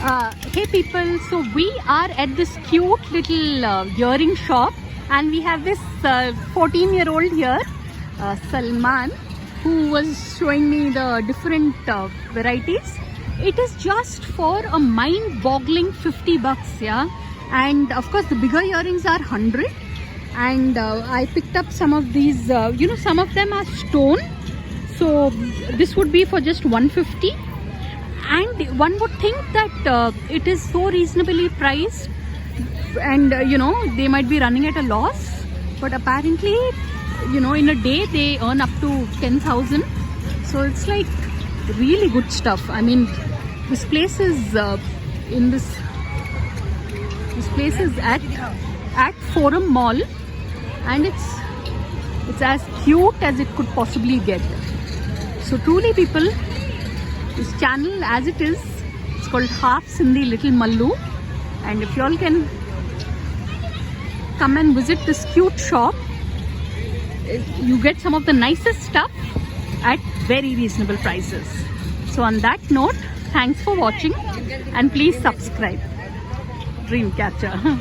Hey people, so we are at this cute little earring shop, and we have this 14-year-old here, Salman, who was showing me the different varieties. It is just for a mind-boggling 50 bucks, yeah. And of course the bigger earrings are 100, and I picked up some of these, some of them are stone, so this would be for just 150. And one would think that it is so reasonably priced, and they might be running at a loss, but apparently in a day they earn up to 10,000. so it's like really good stuff. I mean, this place is this place is at Forum Mall, and it's as cute as it could possibly get. So truly people, this channel as it is, it's called Half Sindhi Little Mallu, and if you all can come and visit this cute shop, you get some of the nicest stuff at very reasonable prices. So on that note, thanks for watching, and please subscribe. Dreamcatcher.